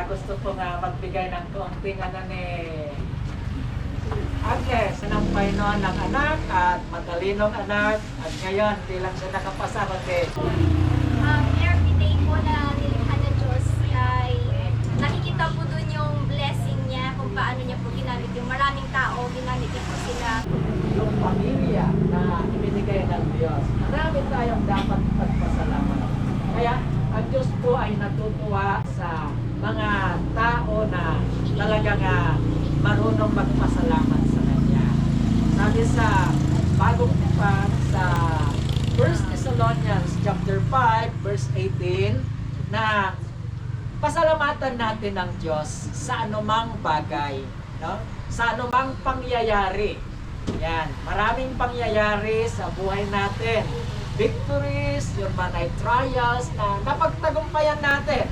Gusto ko nga magbigay ng kaunting ni Agnes ng Panginoon ng anak at matalinong anak at ngayon di lang siya nakapasa kundi Every day po na nilikha ng Diyos ay nakikita po dun yung blessing niya kung paano niya po ginamit yung maraming tao, ginamit niya po sila. yung pamilya na ibinigay ng Diyos. Marami tayong dapat pagpasalamat. Kaya ang Diyos po ay natutuwa sa mga tao na talagang marunong magpasalamat sa Kanya. Sabi sa bagong tipan sa 1 Thessalonians chapter 5 verse 18 na pasalamatan natin ang Diyos sa anumang bagay, no? Sa anumang pangyayari. Yan, maraming pangyayari sa buhay natin. Victories, yun man ay trials na napagtagumpayan natin.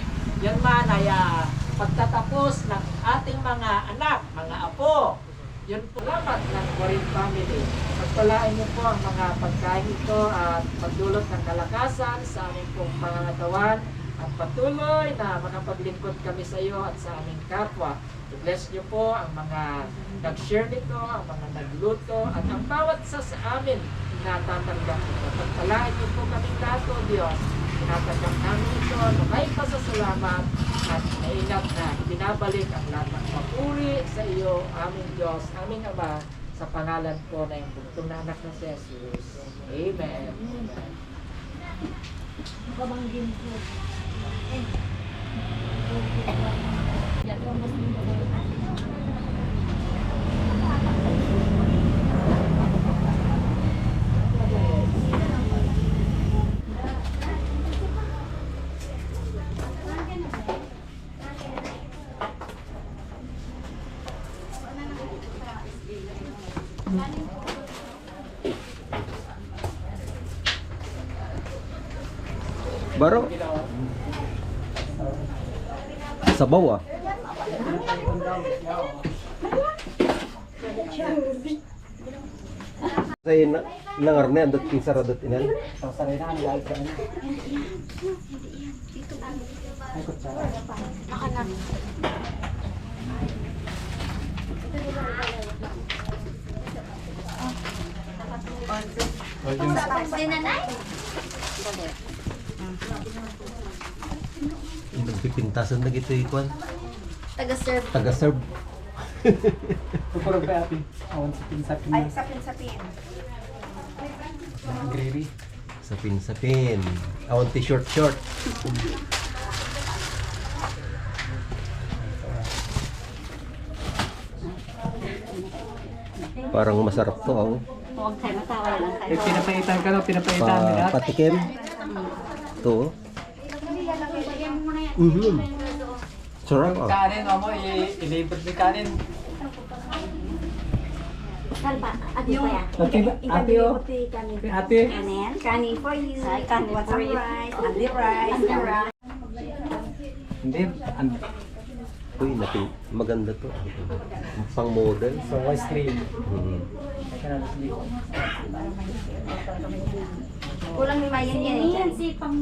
Yun man ay pagtatapos ng ating mga anak, mga apo. Yun po, salamat ng Corinth family. Pagpalain niyo po ang mga pagkain ito at magdulot ng kalakasan sa aming pong pangangatawan at patuloy na makapaglingkod kami sa iyo at sa aming kapwa. I-bless niyo po ang mga nag-share nito, ang mga nagluto, at ang bawat isa sa amin tinatatanggap ito. Pagpalain niyo po kami lahat, O Diyos. Tinatanggap namin ito, may pasasalamat at maingat na binabalik ang lahat ng papuri sa iyo, aming Diyos, aming Ama, sa pangalan po na yung bugtong na anak na si Jesus. Amen. Babanggin ko. Baro. Sabaw ah. Say na nangarne andot kisara dot inal. Nagpipintasan na gito ikuan. Taga-serve. Taga-serve. Pupurog ba ate? Awan sapin-sapin na. Ay, sapin-sapin. Gravy. Sapin-sapin. Awan t-shirt short. Parang masarap to ah. Huwag kayo matawa lang kayo. Eh, pinapaitan ka no? Pinapaitan mo lahat? Patikim. To. Sarap ah. Kanin, mo, i-label mo kanin. Kalba, ate pa yan. Ate, ate oh. Ate. Kanin. Kanin for you. Kanin for you. Only rice. Only rice. Hindi, Uy, natin maganda to. Pang model. so ice cream. Kulang ni Mayan yan. Yan si pang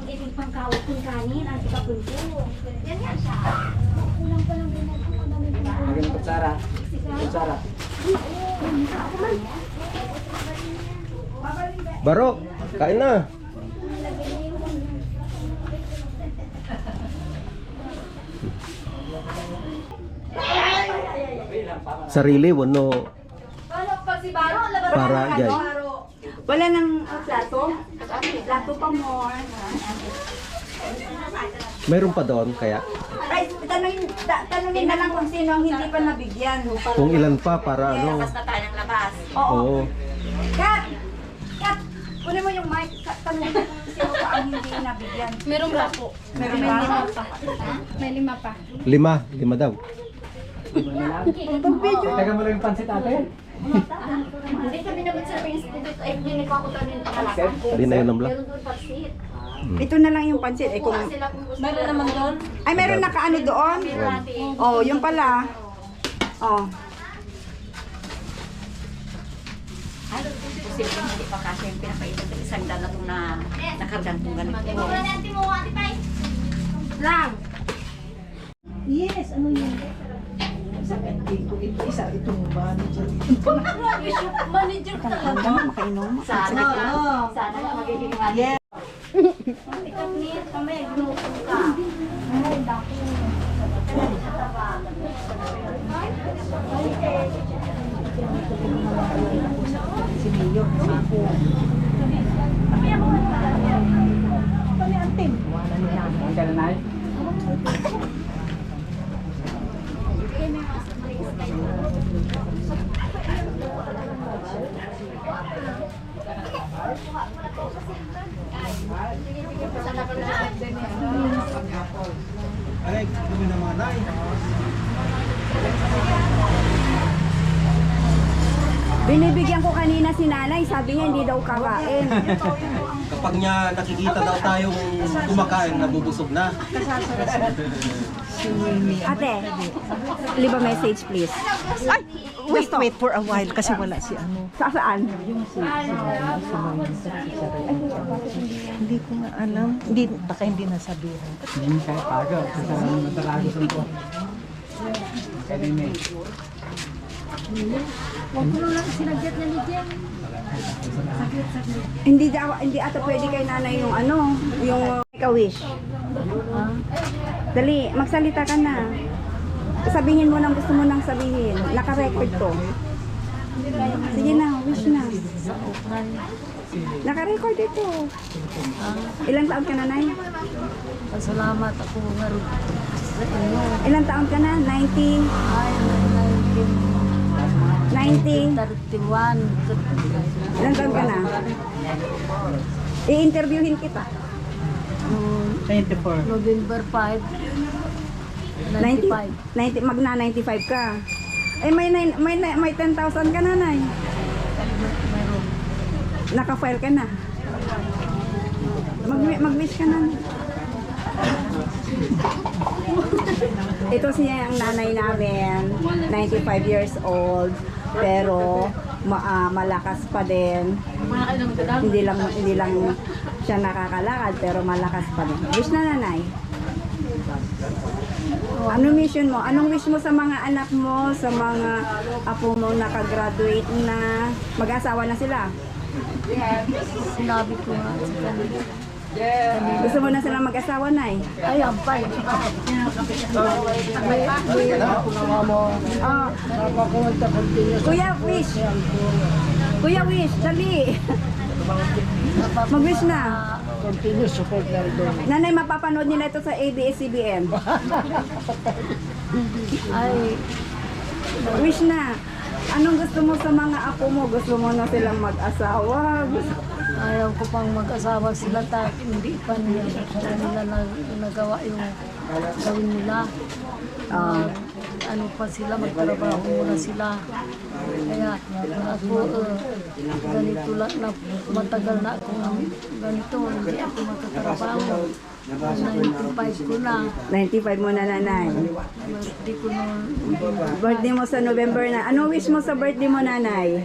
ibig pang kawat kung kanin. Ang ikapunto. Yan yan siya. Kulang pa lang din ako. Maging kutsara. Kutsara. Baro, kain na. Sarili wano para jay. Wala nang plato. Plato pa more. Mayroon pa doon kaya Ay, tanongin na lang kung sino ang hindi pa nabigyan. kung ilan pa para ano. Labas na tayo ng labas. Oo. Oo. Kat! Kat! Kunin mo yung mic. Tanongin mo kung sino pa ang hindi nabigyan. Meron pa po. Meron ba? May 5 pa. Lima daw. Taga mo lang yung pansit ate. Hindi kami naman sa Facebook. Ay, hindi ko ako tanongin yung pangalasa. Di na yun ang Meron doon pansit. Ito na lang yung pansit. Eh, kung... Kuha sila kung gusto. Meron naman doon. Ay, meron nakaano doon? Oh, yung pala. Oh. Posibleng hindi pa kasi yung pinapaitan ng isang dala itong na nakargan kong ganito. Lang! Yes, ano yun? Manager ka lang. Hanggang makainom. Sana nga magiging mali. Ikapnit, mamaya ginukong ka. Si Mayor. Ang gananay. Binibigyan ko kanina si nanay. Sabi niya hindi daw kakain. kapag niya nakikita daw tayong kumakain, nabubusog na. Ate, leave a message please. Ay, Wait for a while kasi wala si ano. Saan? Hindi ko nga alam. Hindi, baka hindi nasabihan. Hindi kaya pagod. Kasi natalagos ang ko. Kanina eh. Hindi ata pwede kay nanay yung ano, yung make a wish. Dali, magsalita ka na. Sabihin mo nang gusto mo nang sabihin. Naka-record to. Sige na, wish na. Naka-record ito. Ilang taon ka na, Nay? Salamat ako nga rin sa inyo. Ilang taon ka na? 90? Ay, 90? 31. Ilang taon ka na? I-interviewin kita. 24. November 5. 90, 95. 90, magna 95 ka. Eh may 10,000 ka na, Nay. Meron. Naka-file ka na. Mag-wish ka na. Ito siya ang nanay namin, 95 years old, pero malakas pa din. Hindi lang siya nakakalakad, pero malakas pa din. Wish na, nanay. Anong mission mo? Anong wish mo sa mga anak mo, sa mga apo mo nakagraduate na, mag-asawa na sila? Sinabi ko nga sa kanila. Gusto mo na silang mag-asawa, Nay? Ay, ampay. Ah. Kuya Wish. Kuya Wish, dali. Mag-wish na. Continuous support na rin doon. Nanay, mapapanood nila ito sa ABS-CBN. Ay, Wish na. Anong gusto mo sa mga apo mo? Gusto mo na silang mag-asawa? ayaw ko pang mag-asawa sila hindi pa nila nagawa yung gawin nila. Ano pa sila, magtrabaho muna sila. Kaya ako, ganito lang na matagal na ako ganito, hindi ako magtatrabaho. 95 ko na. 95 mo na, nanay. Birthday ko na. Birthday mo sa November na. Anong wish mo sa birthday mo, nanay?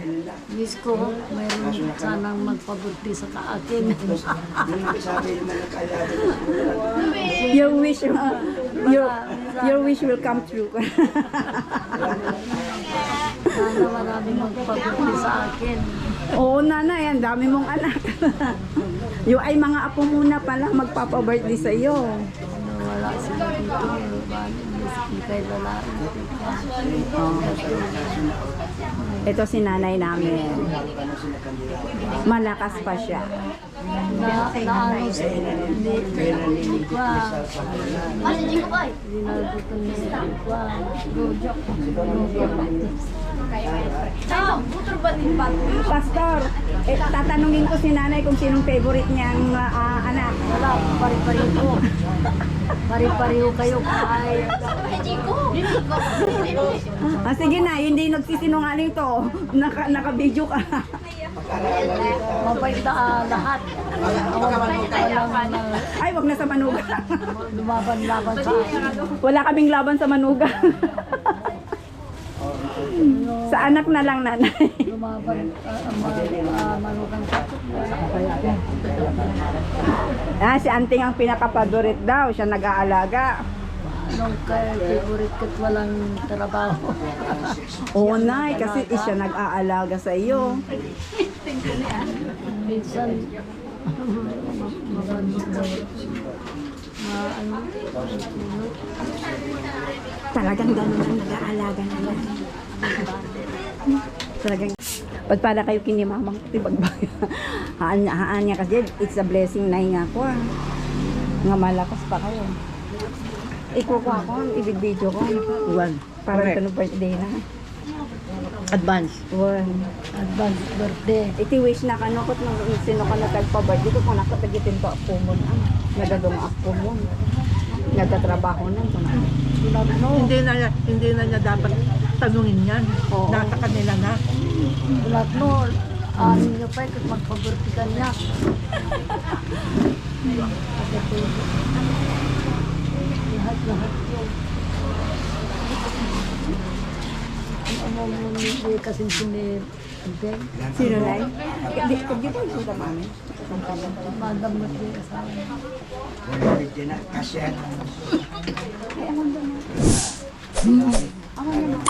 Wish ko, mayroon sanang magpabuti sa kaakin. Your wish, your wish will come true. Sana maraming magpabuti sa akin. Oo, nanay, ang dami mong anak. Yung ay mga apo muna pala magpapa-birthday sa iyo. Wala sila dito. Hindi kay lalaki. Ito si nanay namin. Malakas pa siya. Naano sa hindi ko. Dinalbutan niya ko. Pastor, tatanungin ko si nanay kung sinong favorite niyang anak. Wala, pari-pariho ko. Pari-pariho kayo kahit. Sige na, hindi nagsisinungaling to. Naka-video ka. Mabait na lahat. Ay, wag na sa manuga. Lumaban-laban sa akin. Wala kaming laban sa manuga. Sa anak na lang, nanay. Lumaban, manugang sa Si Anting ang pinaka-favorite daw. Siya nag-aalaga. nung favorite ko't walang trabaho. Oo, nay, kasi siya nag-aalaga sa iyo. Minsan, Talagang gano'n ang nag-aalaga na yan. Talagang, ba't para kayo kinimamang tibagbay? Haan niya kasi, it's a blessing na nga ko. Nga malakas pa kayo. Ikukuha ko, ibig-video ko. One. Para ito ng birthday na. Advance. One. advance birthday. Iti wish na kano kot nung sino ka nagpa-birthday ko kung nakatagitin to ako mo na. Nagadong ako mo. Nagtatrabaho na. Hindi na niya dapat tanungin yan. Oo. Nasa kanila na. Lahat no, Ano niya pa, kung magpabertikan niya. Lahat-lahat yun. Ano mo hindi kasi sinir. Sino na yun? Hindi ko yung mami. Madam na siya asawa. Ay, ako naman. Ako naman.